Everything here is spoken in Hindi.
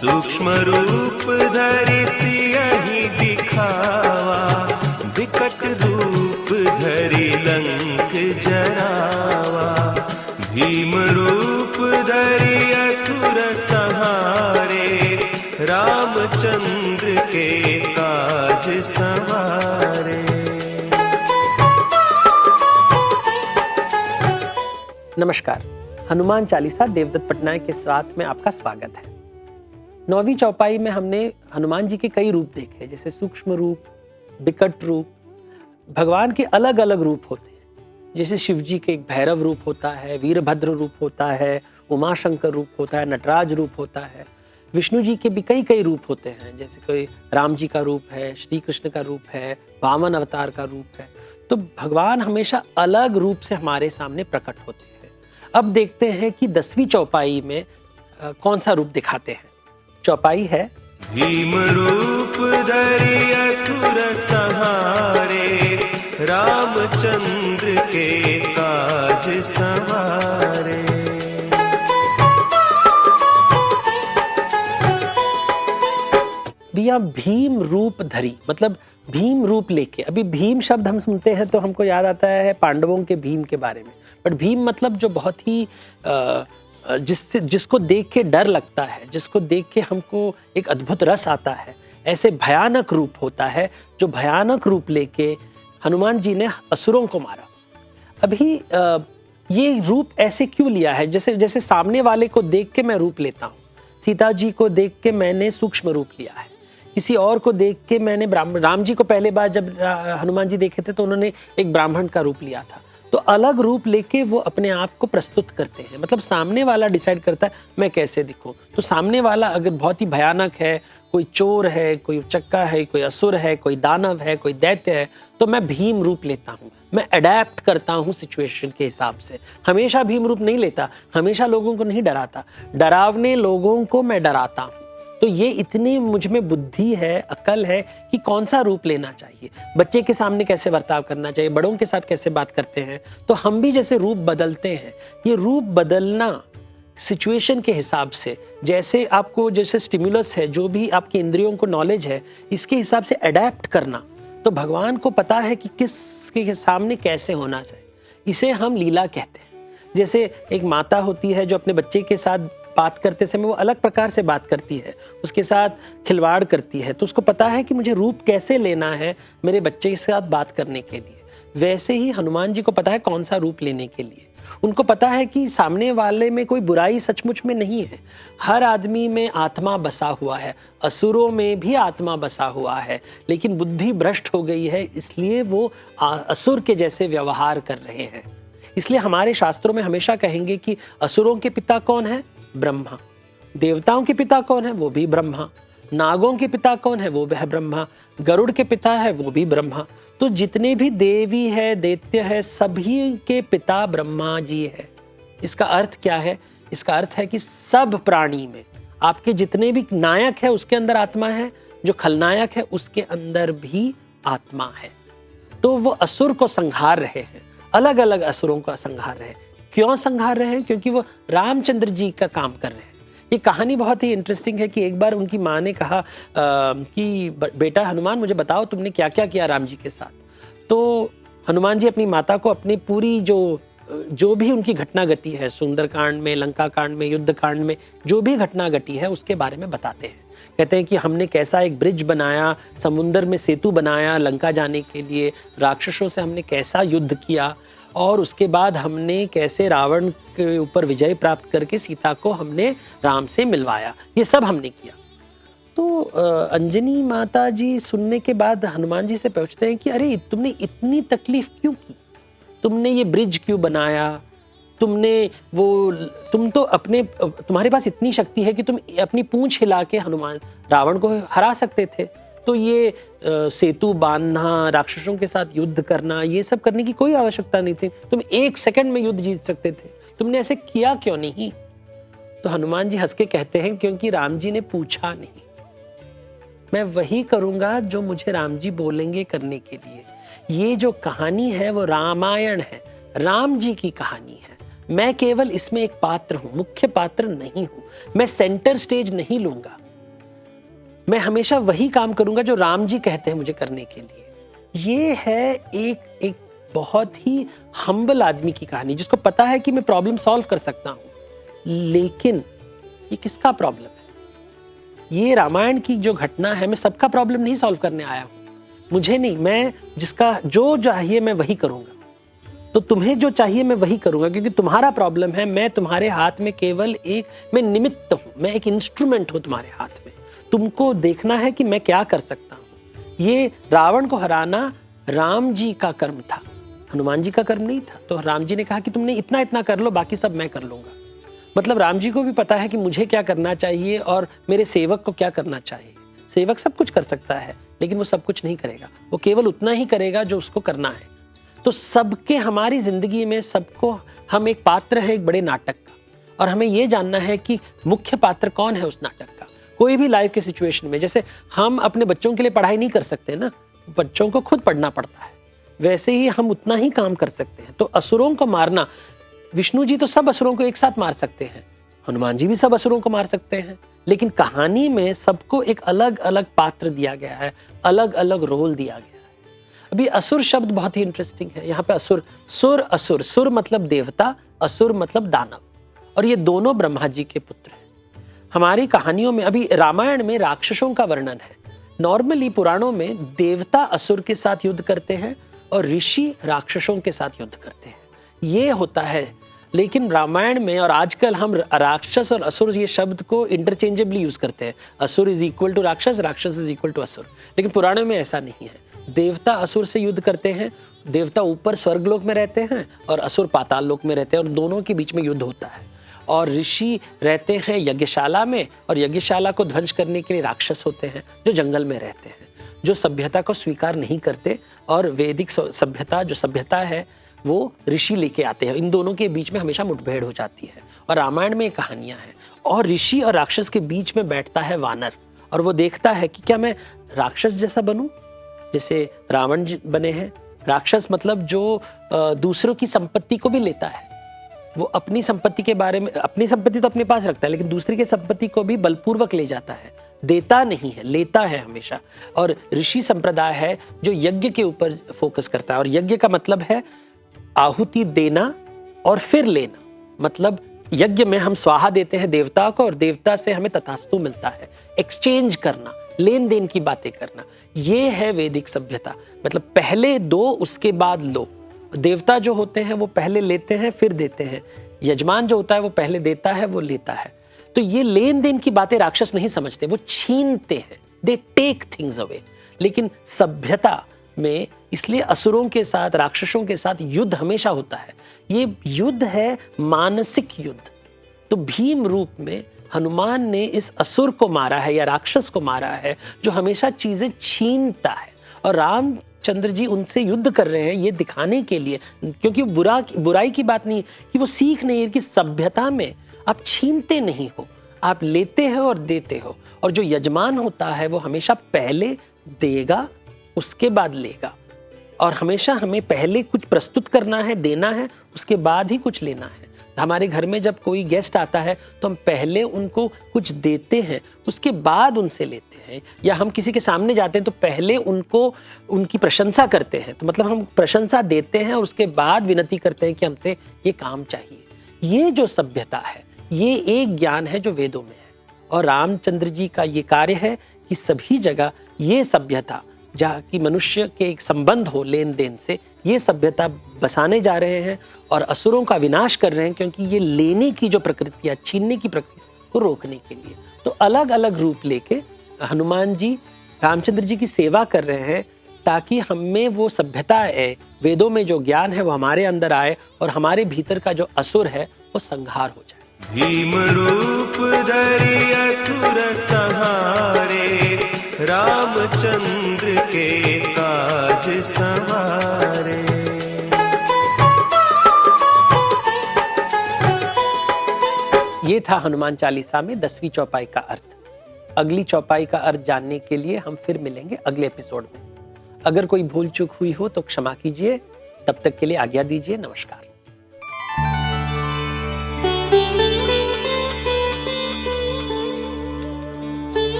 सूक्ष्म रूप धरि सियहि दिखावा, विकट रूप धरि लंक जरावा। भीम रूप धरि असुर संहारे, रामचंद्र के काज संवारे। नमस्कार, हनुमान चालीसा देवदत्त पटनायक के साथ में आपका स्वागत है। 9वीं चौपाई में हमने हनुमान जी के कई रूप देखे, जैसे सूक्ष्म रूप, विकट रूप। भगवान के अलग अलग रूप होते हैं, जैसे शिव जी के एक भैरव रूप होता है, वीरभद्र रूप होता है, उमाशंकर रूप होता है, नटराज रूप होता है। विष्णु जी के भी कई रूप होते हैं, जैसे कोई राम जी का रूप है, श्री कृष्ण का रूप है, वामन अवतार का रूप है। तो भगवान हमेशा अलग रूप से हमारे सामने प्रकट होते हैं। अब देखते हैं कि 10वीं चौपाई में कौन सा रूप दिखाते हैं। चौपाई है भीम रूप धरि असुर संहारे, रामचंद्र के काज संवारे। भैया भीम रूप धरी मतलब भीम रूप लेके। अभी भीम शब्द हम सुनते हैं तो हमको याद आता है पांडवों के भीम के बारे में, बट भीम मतलब जो बहुत ही जिसको देख के डर लगता है, जिसको देख के हमको एक अद्भुत रस आता है, ऐसे भयानक रूप होता है। जो भयानक रूप लेके हनुमान जी ने असुरों को मारा। अभी ये रूप ऐसे क्यों लिया है? जैसे सामने वाले को देख के मैं रूप लेता हूँ। सीता जी को देख के मैंने सूक्ष्म रूप लिया है, किसी और को देख के मैंने राम जी को पहले बार जब हनुमान जी देखे थे तो उन्होंने एक ब्राह्मण का रूप लिया था। तो अलग रूप लेके वो अपने आप को प्रस्तुत करते हैं। मतलब सामने वाला डिसाइड करता है मैं कैसे दिखूं। तो सामने वाला अगर बहुत ही भयानक है, कोई चोर है, कोई उचक्का है, कोई असुर है, कोई दानव है, कोई दैत्य है, तो मैं भीम रूप लेता हूं। मैं अडेप्ट करता हूं सिचुएशन के हिसाब से। हमेशा भीम रूप नहीं लेता, हमेशा लोगों को नहीं डराता। डरावने लोगों को मैं डराता हूं। तो ये इतनी मुझ में बुद्धि है, अकल है कि कौन सा रूप लेना चाहिए, बच्चे के सामने कैसे बर्ताव करना चाहिए, बड़ों के साथ कैसे बात करते हैं। तो हम भी जैसे रूप बदलते हैं, ये रूप बदलना सिचुएशन के हिसाब से, जैसे आपको जैसे स्टिमुलस है, जो भी आपके इंद्रियों को नॉलेज है, इसके हिसाब से अडेप्ट करना। तो भगवान को पता है कि किसके सामने कैसे होना चाहिए। इसे हम लीला कहते हैं। जैसे एक माता होती है जो अपने बच्चे के साथ बात करते समय वो अलग प्रकार से बात करती है, उसके साथ खिलवाड़ करती है, तो उसको पता है कि मुझे रूप कैसे लेना है मेरे बच्चे के साथ बात करने के लिए। वैसे ही हनुमान जी को पता है कौन सा रूप लेने के लिए। उनको पता है कि सामने वाले में कोई बुराई सचमुच में नहीं है। हर आदमी में आत्मा बसा हुआ है, असुरों में भी आत्मा बसा हुआ है, लेकिन बुद्धि भ्रष्ट हो गई है, इसलिए वो असुर के जैसे व्यवहार कर रहे हैं। इसलिए हमारे शास्त्रों में हमेशा कहेंगे कि असुरों के पिता कौन है? ब्रह्मा। देवताओं के पिता कौन है? वो भी ब्रह्मा। नागों के पिता कौन है? वो भी है ब्रह्मा। गरुड़ के पिता है वो भी ब्रह्मा। तो जितने भी देवी है, दैत्य है, सभी के पिता ब्रह्मा जी है। इसका अर्थ क्या है? इसका अर्थ है कि सब प्राणी में आपके जितने भी नायक है उसके अंदर आत्मा है, जो खलनायक है उसके अंदर भी आत्मा है। तो वो असुर को संहार रहे हैं, अलग अलग असुरों का संहार रहे हैं। क्यों संहार रहे हैं? क्योंकि वो रामचंद्र जी का काम कर रहे हैं। ये कहानी बहुत ही इंटरेस्टिंग है कि एक बार उनकी माँ ने कहा कि बेटा हनुमान मुझे बताओ तुमने क्या क्या किया राम जी के साथ। तो हनुमान जी अपनी माता को अपनी पूरी जो भी उनकी घटना घटी है, सुंदरकांड में, लंका कांड में, युद्ध कांड में जो भी घटना घटी है उसके बारे में बताते हैं। कहते हैं कि हमने कैसा एक ब्रिज बनाया, समुद्र में सेतु बनाया लंका जाने के लिए, राक्षसों से हमने कैसा युद्ध किया, और उसके बाद हमने कैसे रावण के ऊपर विजय प्राप्त करके सीता को हमने राम से मिलवाया। ये सब हमने किया। तो अंजनी माता जी सुनने के बाद हनुमान जी से पूछते हैं कि अरे तुमने इतनी तकलीफ क्यों की? तुमने ये ब्रिज क्यों बनाया? तुम तो तुम्हारे पास इतनी शक्ति है कि तुम अपनी पूंछ हिला के रावण को हरा सकते थे। तो ये सेतु बांधना, राक्षसों के साथ युद्ध करना, ये सब करने की कोई आवश्यकता नहीं थी। तुम 1 सेकंड में युद्ध जीत सकते थे, तुमने ऐसे किया क्यों नहीं? तो हनुमान जी हंस के कहते हैं क्योंकि राम जी ने पूछा नहीं। मैं वही करूंगा जो मुझे राम जी बोलेंगे करने के लिए। ये जो कहानी है वो रामायण है, राम जी की कहानी है। मैं केवल इसमें एक पात्र हूं, मुख्य पात्र नहीं हूं। मैं सेंटर स्टेज नहीं लूंगा। मैं हमेशा वही काम करूंगा जो राम जी कहते हैं मुझे करने के लिए। ये है एक बहुत ही हम्बल आदमी की कहानी, जिसको पता है कि मैं प्रॉब्लम सॉल्व कर सकता हूं, लेकिन ये किसका प्रॉब्लम है? ये रामायण की जो घटना है, मैं सबका प्रॉब्लम नहीं सॉल्व करने आया हूं, मुझे नहीं, मैं जिसका जो चाहिए मैं वही करूंगा। तो तुम्हें जो चाहिए मैं वही करूंगा, क्योंकि तुम्हारा प्रॉब्लम है, मैं तुम्हारे हाथ में केवल मैं निमित्त हूं, मैं एक इंस्ट्रूमेंट हूं तुम्हारे हाथ में। तुमको देखना है कि मैं क्या कर सकता हूं। ये रावण को हराना राम जी का कर्म था, हनुमान जी का कर्म नहीं था। तो राम जी ने कहा कि तुमने इतना इतना कर लो, बाकी सब मैं कर लूंगा। मतलब राम जी को भी पता है कि मुझे क्या करना चाहिए और मेरे सेवक को क्या करना चाहिए। सेवक सब कुछ कर सकता है, लेकिन वो सब कुछ नहीं करेगा, वो केवल उतना ही करेगा जो उसको करना है। तो सबके हमारी जिंदगी में सबको हम एक पात्र है एक बड़े नाटक का, और हमें ये जानना है कि मुख्य पात्र कौन है उस नाटक का। कोई भी लाइफ के सिचुएशन में, जैसे हम अपने बच्चों के लिए पढ़ाई नहीं कर सकते ना, बच्चों को खुद पढ़ना पड़ता है, वैसे ही हम उतना ही काम कर सकते हैं। तो असुरों को मारना, विष्णु जी तो सब असुरों को एक साथ मार सकते हैं, हनुमान जी भी सब असुरों को मार सकते हैं, लेकिन कहानी में सबको एक अलग अलग पात्र दिया गया है, अलग अलग रोल दिया गया है। अभी असुर शब्द बहुत ही इंटरेस्टिंग है। यहाँ पे असुर, सुर, असुर, सुर मतलब देवता, असुर मतलब दानव, और ये दोनों ब्रह्मा जी के पुत्र हैं। हमारी कहानियों में, अभी रामायण में राक्षसों का वर्णन है। नॉर्मली पुराणों में देवता असुर के साथ युद्ध करते हैं और ऋषि राक्षसों के साथ युद्ध करते हैं, ये होता है। लेकिन रामायण में, और आजकल हम राक्षस और असुर ये शब्द को इंटरचेंजेबली यूज करते हैं, असुर इज इक्वल टू राक्षस, राक्षस इज इक्वल टू असुर, लेकिन पुराणों में ऐसा नहीं है। देवता असुर से युद्ध करते हैं, देवता ऊपर स्वर्गलोक में रहते हैं और असुर पाताल लोक में रहते हैं, और दोनों के बीच में युद्ध होता है। और ऋषि रहते हैं यज्ञशाला में, और यज्ञशाला को ध्वंस करने के लिए राक्षस होते हैं जो जंगल में रहते हैं, जो सभ्यता को स्वीकार नहीं करते, और वैदिक सभ्यता जो सभ्यता है वो ऋषि लेके आते हैं। इन दोनों के बीच में हमेशा मुठभेड़ हो जाती है, और रामायण में कहानियां हैं। और ऋषि और राक्षस के बीच में बैठता है वानर, और वो देखता है कि क्या मैं राक्षस जैसा बनूं, जैसे रावण जी बने हैं। राक्षस मतलब जो दूसरों की संपत्ति को भी लेता है, वो अपनी संपत्ति के बारे में, अपनी संपत्ति तो अपने पास रखता है, लेकिन दूसरे की संपत्ति को भी बलपूर्वक ले जाता है, देता नहीं है, लेता है हमेशा। और ऋषि संप्रदाय है जो यज्ञ के ऊपर फोकस करता है, और यज्ञ का मतलब है आहुति देना और फिर लेना। मतलब यज्ञ में हम स्वाहा देते हैं देवता को, और देवता से हमें तथास्तु मिलता है। एक्सचेंज करना, लेन देन की बातें करना, ये है वैदिक सभ्यता। मतलब पहले दो उसके बाद लो। देवता जो होते हैं वो पहले लेते हैं फिर देते हैं, यजमान जो होता है वो पहले देता है वो लेता है। तो ये लेन देन की बातें राक्षस नहीं समझते, वो छीनते हैं, दे टेक थिंग्स अवे। लेकिन सभ्यता में इसलिए असुरों के साथ, राक्षसों के साथ युद्ध हमेशा होता है। ये युद्ध है मानसिक युद्ध। तो भीम रूप में हनुमान ने इस असुर को मारा है या राक्षस को मारा है जो हमेशा चीजें छीनता है, और रामचंद्र जी उनसे युद्ध कर रहे हैं ये दिखाने के लिए, क्योंकि बुराई की बात नहीं, कि वो सीख नहीं है कि सभ्यता में आप छीनते नहीं हो, आप लेते हो और देते हो। और जो यजमान होता है वो हमेशा पहले देगा उसके बाद लेगा, और हमेशा हमें पहले कुछ प्रस्तुत करना है, देना है, उसके बाद ही कुछ लेना है। हमारे घर में जब कोई गेस्ट आता है तो हम पहले उनको कुछ देते हैं, उसके बाद उनसे लेते हैं। या हम किसी के सामने जाते हैं तो पहले उनकी प्रशंसा करते हैं, तो मतलब हम प्रशंसा देते हैं और उसके बाद विनती करते हैं कि हमसे ये काम चाहिए। ये जो सभ्यता है, ये एक ज्ञान है जो वेदों में है, और रामचंद्र जी का ये कार्य है कि सभी जगह ये सभ्यता, जहाँ की मनुष्य के एक संबंध हो लेन देन से, ये सभ्यता बसाने जा रहे हैं और असुरों का विनाश कर रहे हैं, क्योंकि ये लेने की जो प्रकृति है, छीनने की प्रकृति को रोकने के लिए। तो अलग अलग रूप लेके हनुमान जी रामचंद्र जी की सेवा कर रहे हैं, ताकि हमें वो सभ्यता है, वेदों में जो ज्ञान है वो हमारे अंदर आए, और हमारे भीतर का जो असुर है वो संहार हो जाए। भीम रूप धरि असुर संहारे, रामचंद्र के काज सवारे। ये था हनुमान चालीसा में 10वीं चौपाई का अर्थ। अगली चौपाई का अर्थ जानने के लिए हम फिर मिलेंगे अगले एपिसोड में। अगर कोई भूल चूक हुई हो तो क्षमा कीजिए। तब तक के लिए आज्ञा दीजिए। नमस्कार।